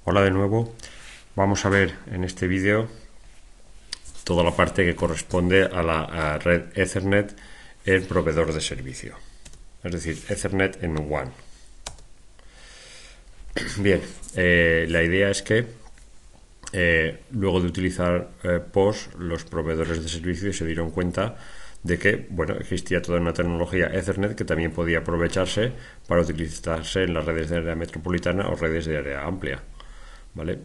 Hola de nuevo, vamos a ver en este vídeo toda la parte que corresponde a la red Ethernet en proveedor de servicio, es decir, Ethernet en WAN. Bien, la idea es que luego de utilizar POS, los proveedores de servicio se dieron cuenta de que existía toda una tecnología Ethernet que también podía aprovecharse para utilizarse en las redes de área metropolitana o redes de área amplia, ¿vale?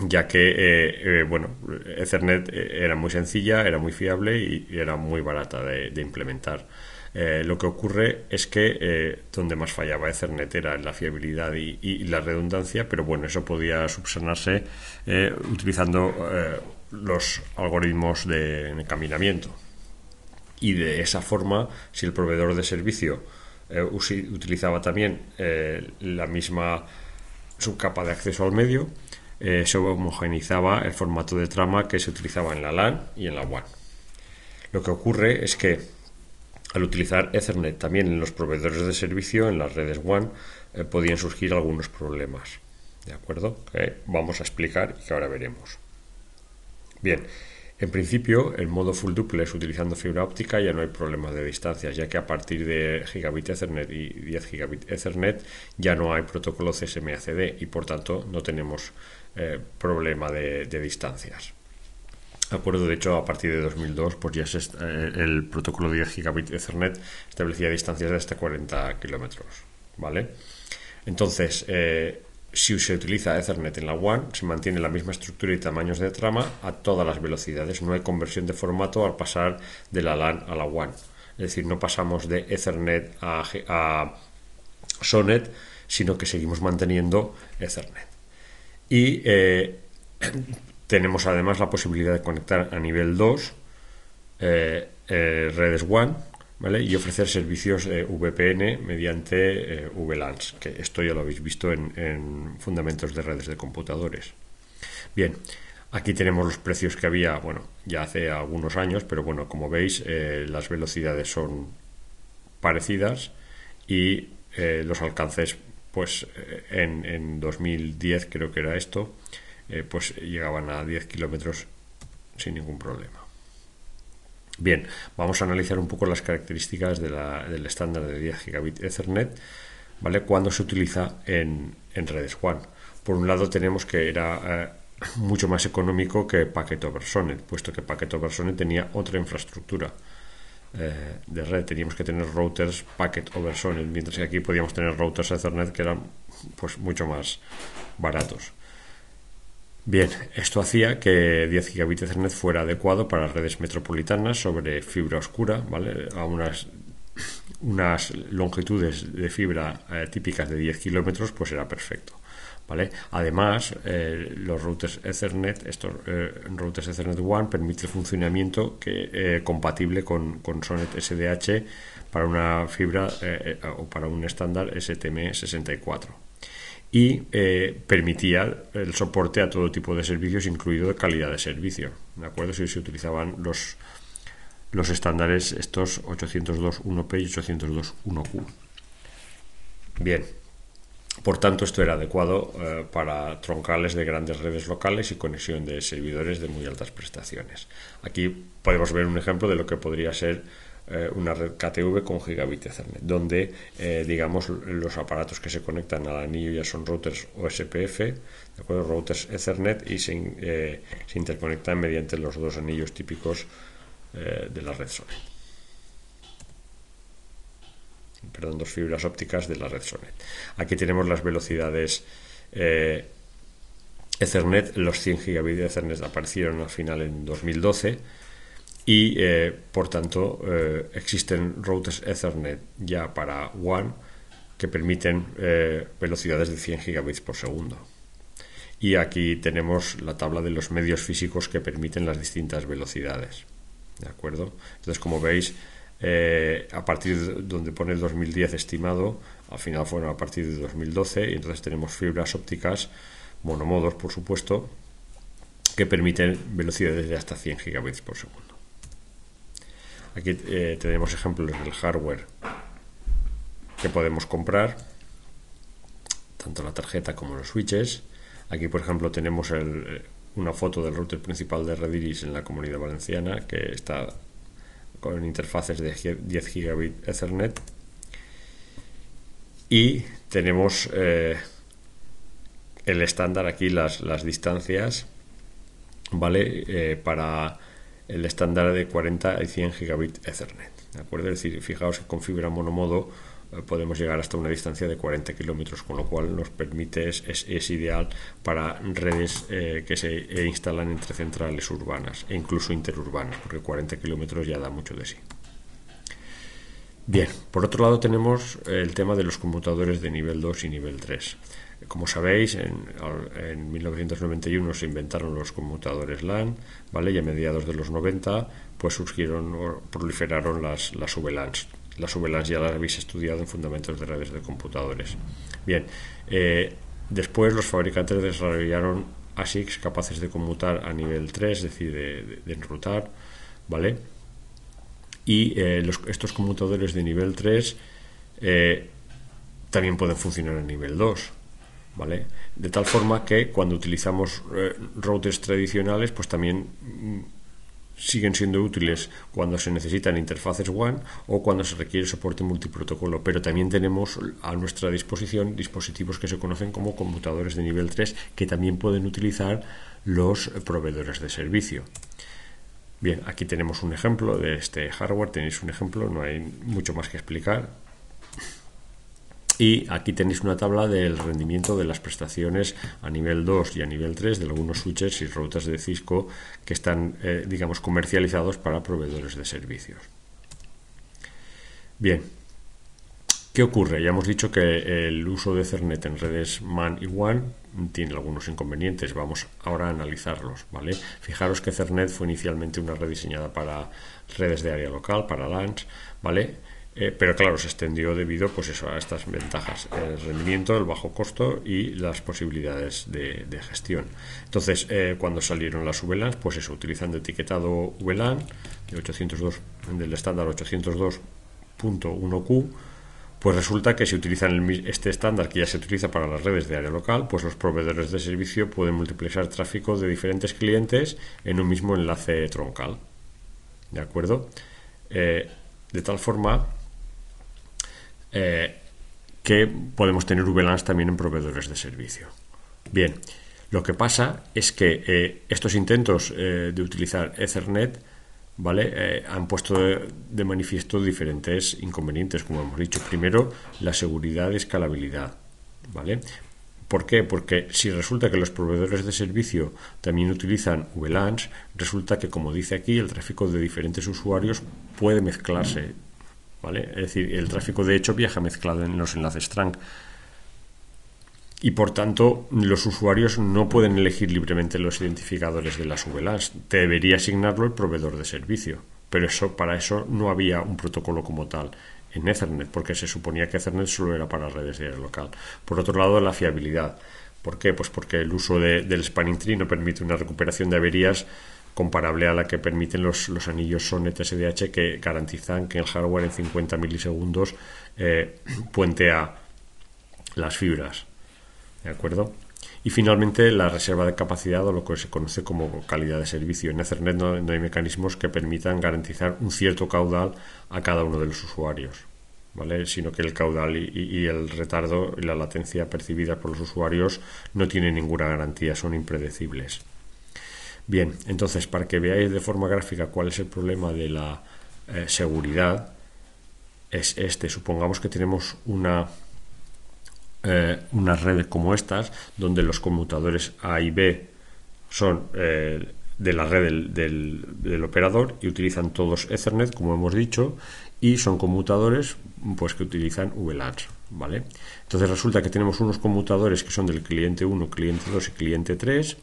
Ya que Ethernet era muy sencilla, era muy fiable y era muy barata de implementar. Lo que ocurre es que donde más fallaba Ethernet era en la fiabilidad y la redundancia, pero bueno, eso podía subsanarse utilizando los algoritmos de encaminamiento. Y de esa forma, si el proveedor de servicio utilizaba también la misma subcapa de acceso al medio, se homogeneizaba el formato de trama que se utilizaba en la LAN y en la WAN. Lo que ocurre es que al utilizar Ethernet también en los proveedores de servicio, en las redes WAN, podían surgir algunos problemas. ¿De acuerdo? Que vamos a explicar y que ahora veremos. Bien, en principio, el modo full duplex utilizando fibra óptica ya no hay problemas de distancias, ya que a partir de gigabit Ethernet y 10 gigabit Ethernet ya no hay protocolo CSMA/CD y por tanto no tenemos problema de distancias. De acuerdo, de hecho, a partir de 2002, pues ya el protocolo de 10 gigabit Ethernet establecía distancias de hasta 40 kilómetros, ¿vale? Entonces, si se utiliza Ethernet en la WAN, se mantiene la misma estructura y tamaños de trama a todas las velocidades. No hay conversión de formato al pasar de la LAN a la WAN. Es decir, no pasamos de Ethernet a SONET, sino que seguimos manteniendo Ethernet. Y tenemos además la posibilidad de conectar a nivel 2 redes WAN, ¿vale? Y ofrecer servicios VPN mediante VLANs, que esto ya lo habéis visto en fundamentos de redes de computadores. Bien, aquí tenemos los precios que había, ya hace algunos años, pero bueno, como veis, las velocidades son parecidas y los alcances, pues en 2010 creo que era esto, pues llegaban a 10 kilómetros sin ningún problema. Bien, vamos a analizar un poco las características del estándar de 10 gigabit Ethernet, ¿vale? Cuando se utiliza en redes WAN. Por un lado tenemos que era mucho más económico que Packet over SONET, puesto que Packet over SONET tenía otra infraestructura de red. Teníamos que tener routers Packet over SONET, mientras que aquí podíamos tener routers Ethernet que eran pues mucho más baratos. Bien, esto hacía que 10 gigabit Ethernet fuera adecuado para redes metropolitanas sobre fibra oscura, ¿vale? A unas longitudes de fibra típicas de 10 kilómetros, pues era perfecto, ¿vale? Además, los routers Ethernet, estos routers Ethernet WAN, permite el funcionamiento compatible con SONET SDH para una fibra o para un estándar STM64. Y permitía el soporte a todo tipo de servicios, incluido de calidad de servicio, ¿de acuerdo? Si se utilizaban los estándares estos 802.1p y 802.1q. Bien, por tanto esto era adecuado para troncales de grandes redes locales y conexión de servidores de muy altas prestaciones. Aquí podemos ver un ejemplo de lo que podría ser una red KTV con gigabit Ethernet, donde digamos los aparatos que se conectan al anillo ya son routers OSPF, ¿de acuerdo? Routers Ethernet, y se interconectan mediante los dos anillos típicos de la red SONET. Perdón, dos fibras ópticas de la red SONET. Aquí tenemos las velocidades Ethernet. Los 100 gigabit de Ethernet aparecieron al final en 2012 y por tanto existen routers Ethernet ya para WAN que permiten velocidades de 100 gigabits por segundo. Y aquí tenemos la tabla de los medios físicos que permiten las distintas velocidades, ¿de acuerdo? Entonces, como veis, a partir de donde pone el 2010 estimado, al final fueron a partir de 2012, y entonces tenemos fibras ópticas monomodos, por supuesto, que permiten velocidades de hasta 100 gigabits por segundo. Aquí tenemos ejemplos del hardware que podemos comprar, tanto la tarjeta como los switches. Aquí, por ejemplo, tenemos una foto del router principal de Rediris en la Comunidad Valenciana, que está con interfaces de 10 gigabit Ethernet, y tenemos el estándar aquí, las distancias, ¿vale? Para el estándar de 40 y 100 gigabit Ethernet, ¿de acuerdo? Es decir, fijaos que con fibra monomodo podemos llegar hasta una distancia de 40 kilómetros, con lo cual nos permite, es ideal para redes que se instalan entre centrales urbanas e incluso interurbanas, porque 40 kilómetros ya da mucho de sí. Bien, por otro lado tenemos el tema de los conmutadores de nivel 2 y nivel 3. Como sabéis, en 1991 se inventaron los conmutadores LAN, ¿vale? Y a mediados de los 90 pues surgieron o proliferaron las VLANs. Las VLANs ya las habéis estudiado en Fundamentos de Redes de Computadores. Bien, después los fabricantes desarrollaron ASICs capaces de conmutar a nivel 3, es decir, de enrutar, ¿vale? Y estos conmutadores de nivel 3 también pueden funcionar a nivel 2, ¿vale? De tal forma que cuando utilizamos routers tradicionales, pues también siguen siendo útiles cuando se necesitan interfaces WAN o cuando se requiere soporte multiprotocolo, pero también tenemos a nuestra disposición dispositivos que se conocen como conmutadores de nivel 3, que también pueden utilizar los proveedores de servicio. Bien, aquí tenemos un ejemplo de este hardware, tenéis un ejemplo, no hay mucho más que explicar. Y aquí tenéis una tabla del rendimiento de las prestaciones a nivel 2 y a nivel 3 de algunos switches y routers de Cisco que están, digamos, comercializados para proveedores de servicios. Bien, ¿qué ocurre? Ya hemos dicho que el uso de Ethernet en redes MAN y WAN tiene algunos inconvenientes. Vamos ahora a analizarlos, ¿vale? Fijaros que Ethernet fue inicialmente una red diseñada para redes de área local, para LANs, ¿vale? Pero claro, se extendió debido pues eso, a estas ventajas, el rendimiento, el bajo costo y las posibilidades de gestión. Entonces, cuando salieron las VLANs, pues eso, utilizando etiquetado VLAN de 802, del estándar 802.1Q, pues resulta que si utilizan este estándar que ya se utiliza para las redes de área local, pues los proveedores de servicio pueden multiplexar tráfico de diferentes clientes en un mismo enlace troncal, ¿de acuerdo? De tal forma que podemos tener VLANs también en proveedores de servicio. Bien, lo que pasa es que estos intentos de utilizar Ethernet, ¿vale? Han puesto de manifiesto diferentes inconvenientes, como hemos dicho. Primero, la seguridad y escalabilidad, ¿vale? ¿Por qué? Porque si resulta que los proveedores de servicio también utilizan VLANs, resulta que, como dice aquí, el tráfico de diferentes usuarios puede mezclarse, ¿vale? Es decir, el tráfico de hecho viaja mezclado en los enlaces trunk y por tanto los usuarios no pueden elegir libremente los identificadores de las VLANs. Debería asignarlo el proveedor de servicio, pero para eso no había un protocolo como tal en Ethernet, porque se suponía que Ethernet solo era para redes de área local. Por otro lado, la fiabilidad. ¿Por qué? Pues porque el uso del spanning tree no permite una recuperación de averías comparable a la que permiten los anillos SONET SDH, que garantizan que el hardware en 50 milisegundos puentea las fibras, ¿de acuerdo? Y finalmente la reserva de capacidad, o lo que se conoce como calidad de servicio. En Ethernet no hay mecanismos que permitan garantizar un cierto caudal a cada uno de los usuarios, ¿vale? Sino que el caudal y el retardo y la latencia percibida por los usuarios no tienen ninguna garantía, son impredecibles. Bien, entonces, para que veáis de forma gráfica cuál es el problema de la seguridad, es este. Supongamos que tenemos unas redes como estas, donde los conmutadores A y B son de la red del operador y utilizan todos Ethernet, como hemos dicho, y son conmutadores pues que utilizan VLANs, ¿vale? Entonces resulta que tenemos unos conmutadores que son del cliente 1, cliente 2 y cliente 3,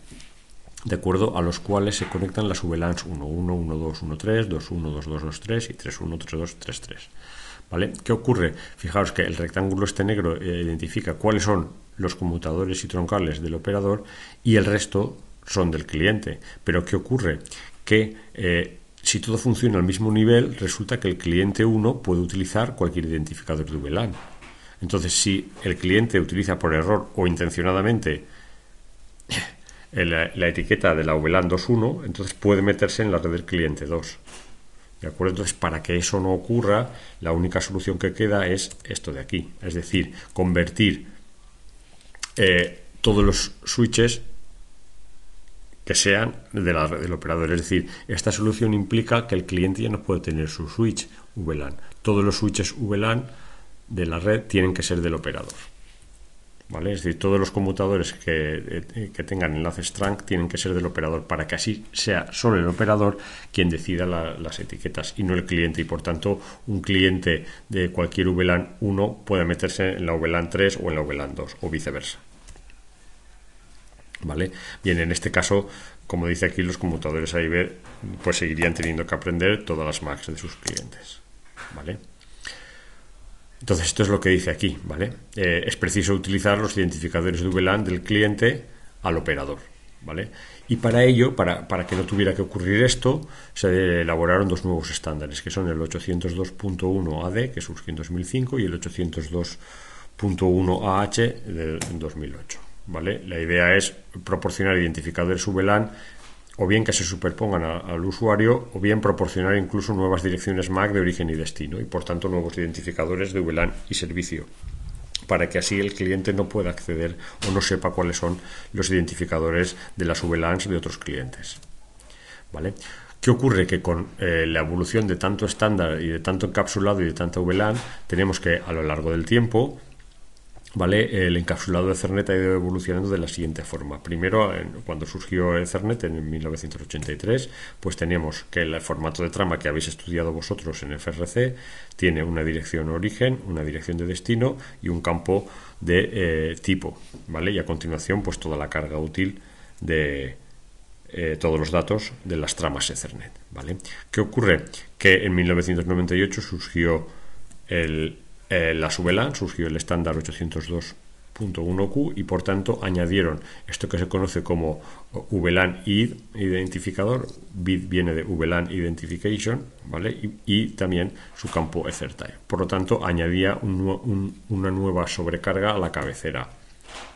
de acuerdo a los cuales se conectan las VLANs 1.1, 1.2, 1.3, 2.1, 2.2, 2.3 y 3.1, 3.2, 3.3. ¿Vale? ¿Qué ocurre? Fijaos que el rectángulo este negro identifica cuáles son los conmutadores y troncales del operador y el resto son del cliente. Pero ¿qué ocurre? Que si todo funciona al mismo nivel, resulta que el cliente 1 puede utilizar cualquier identificador de VLAN. Entonces, si el cliente utiliza por error o intencionadamente la etiqueta de la VLAN 2.1, entonces puede meterse en la red del cliente 2. ¿De acuerdo? Entonces, para que eso no ocurra, la única solución que queda es esto de aquí. Es decir, convertir todos los switches que sean de la red del operador. Es decir, esta solución implica que el cliente ya no puede tener su switch VLAN. Todos los switches VLAN de la red tienen que ser del operador. ¿Vale? Es decir, todos los conmutadores que tengan enlaces trunk tienen que ser del operador para que así sea solo el operador quien decida las etiquetas y no el cliente, y por tanto un cliente de cualquier VLAN 1 puede meterse en la VLAN 3 o en la VLAN 2 o viceversa. ¿Vale? Bien, en este caso, como dice aquí, los conmutadores A y B pues seguirían teniendo que aprender todas las MACs de sus clientes. ¿Vale? Entonces, esto es lo que dice aquí, ¿vale? Es preciso utilizar los identificadores de VLAN del cliente al operador, ¿vale? Y para ello, para que no tuviera que ocurrir esto, se elaboraron dos nuevos estándares, que son el 802.1 AD, que surgió en 2005, y el 802.1 AH en 2008, ¿vale? La idea es proporcionar identificadores VLAN o bien que se superpongan al usuario, o bien proporcionar incluso nuevas direcciones MAC de origen y destino, y por tanto nuevos identificadores de VLAN y servicio, para que así el cliente no pueda acceder o no sepa cuáles son los identificadores de las VLANs de otros clientes. ¿Vale? ¿Qué ocurre? Que con la evolución de tanto estándar y de tanto encapsulado y de tanta VLAN, tenemos que a lo largo del tiempo, ¿vale? El encapsulado de Ethernet ha ido evolucionando de la siguiente forma. Primero, cuando surgió Ethernet en 1983, pues teníamos que el formato de trama que habéis estudiado vosotros en FRC tiene una dirección origen, una dirección de destino y un campo de tipo, ¿vale? Y a continuación, pues toda la carga útil de todos los datos de las tramas Ethernet, ¿vale? ¿Qué ocurre? Que en 1998 surgió las VLAN, surgió el estándar 802.1Q y por tanto añadieron esto que se conoce como VLAN ID, identificador. BID viene de VLAN Identification, ¿vale? Y también su campo EtherType. Por lo tanto, añadía una nueva sobrecarga a la cabecera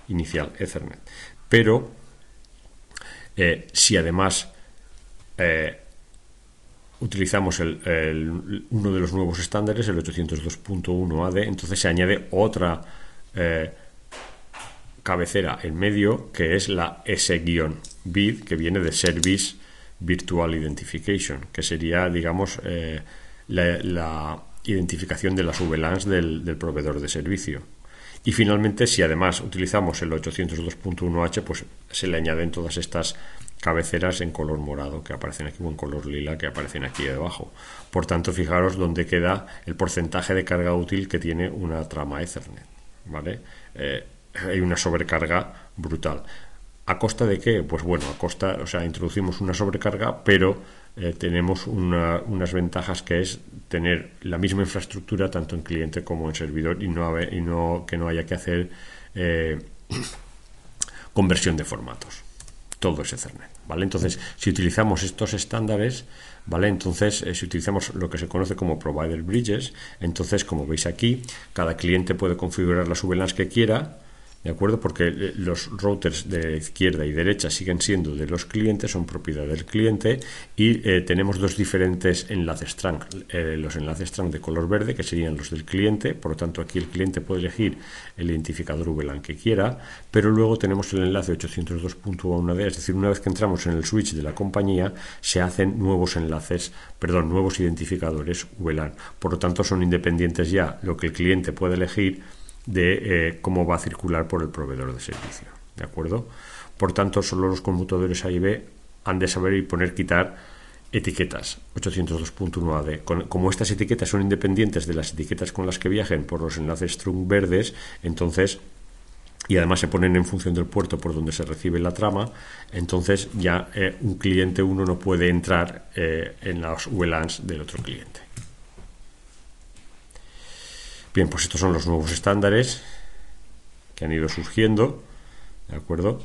inicial Ethernet. Pero si además utilizamos uno de los nuevos estándares, el 802.1 AD, entonces se añade otra cabecera en medio, que es la S-BID, que viene de Service Virtual Identification, que sería, digamos, la identificación de las VLANs del proveedor de servicio. Y finalmente, si además utilizamos el 802.1H, pues se le añaden todas estas cabeceras en color morado que aparecen aquí, o en color lila que aparecen aquí debajo. Por tanto, fijaros dónde queda el porcentaje de carga útil que tiene una trama Ethernet, ¿vale? Hay una sobrecarga brutal. ¿A costa de qué? Pues bueno, a costa, o sea, introducimos una sobrecarga, pero tenemos unas ventajas, que es tener la misma infraestructura tanto en cliente como en servidor y que no haya que hacer conversión de formatos. Todo es Ethernet, ¿vale? Entonces, si utilizamos estos estándares, ¿vale? Entonces, si utilizamos lo que se conoce como provider bridges, entonces, como veis aquí, cada cliente puede configurar las VLANs que quiera, ¿de acuerdo? Porque los routers de izquierda y derecha siguen siendo de los clientes, son propiedad del cliente, y tenemos dos diferentes enlaces trunk. Los enlaces trunk de color verde, que serían los del cliente, por lo tanto aquí el cliente puede elegir el identificador VLAN que quiera, pero luego tenemos el enlace 802.1D, es decir, una vez que entramos en el switch de la compañía, se hacen nuevos identificadores VLAN. Por lo tanto, son independientes ya lo que el cliente puede elegir de cómo va a circular por el proveedor de servicio, ¿de acuerdo? Por tanto, solo los conmutadores A y B han de saber y quitar etiquetas 802.1 AD. Como estas etiquetas son independientes de las etiquetas con las que viajen por los enlaces trunk verdes, entonces, y además se ponen en función del puerto por donde se recibe la trama, entonces ya un cliente 1 no puede entrar en las VLANs del otro cliente. Bien, pues estos son los nuevos estándares que han ido surgiendo, ¿de acuerdo?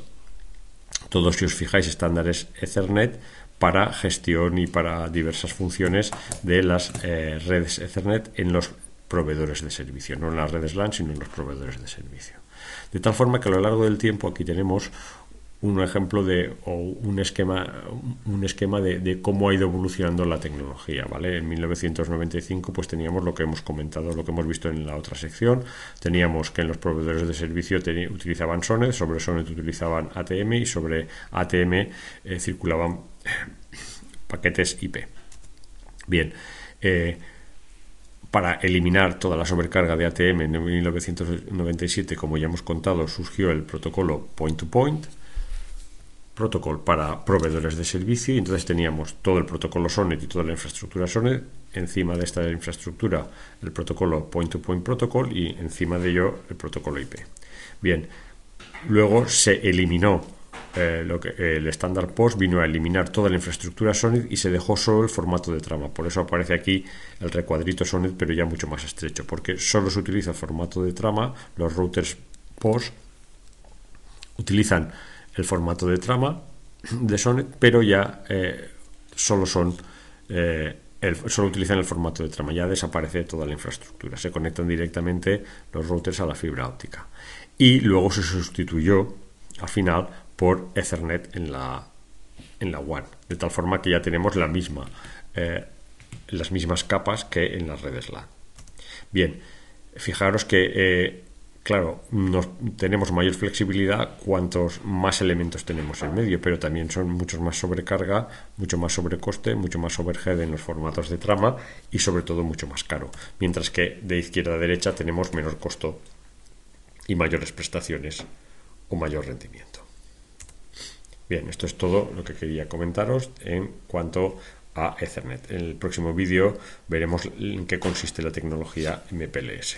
Todos, si os fijáis, estándares Ethernet para gestión y para diversas funciones de las redes Ethernet en los proveedores de servicio, no en las redes LAN, sino en los proveedores de servicio. De tal forma que a lo largo del tiempo aquí tenemos un ejemplo o un esquema de cómo ha ido evolucionando la tecnología, ¿vale? En 1995 pues teníamos lo que hemos comentado, lo que hemos visto en la otra sección. Teníamos que en los proveedores de servicio utilizaban SONET, sobre SONET utilizaban ATM y sobre ATM circulaban paquetes IP. Bien, para eliminar toda la sobrecarga de ATM en 1997, como ya hemos contado, surgió el protocolo Point-to-Point, protocolo para proveedores de servicio, y entonces teníamos todo el protocolo SONET y toda la infraestructura SONET, encima de esta infraestructura el protocolo Point-to-Point Protocol y encima de ello el protocolo IP. Bien, luego se eliminó el estándar POST, vino a eliminar toda la infraestructura SONET y se dejó solo el formato de trama. Por eso aparece aquí el recuadrito SONET, pero ya mucho más estrecho, porque solo se utiliza el formato de trama. Los routers POST utilizan el formato de trama de SONET, pero ya solo utilizan el formato de trama. Ya desaparece toda la infraestructura, se conectan directamente los routers a la fibra óptica, y luego se sustituyó al final por Ethernet en la WAN, de tal forma que ya tenemos las mismas capas que en las redes LAN. Bien, fijaros que claro, tenemos mayor flexibilidad cuantos más elementos tenemos en medio, pero también son mucho más sobrecarga, mucho más sobrecoste, mucho más overhead en los formatos de trama y sobre todo mucho más caro, mientras que de izquierda a derecha tenemos menor costo y mayores prestaciones o mayor rendimiento. Bien, esto es todo lo que quería comentaros en cuanto a Ethernet. En el próximo vídeo veremos en qué consiste la tecnología MPLS.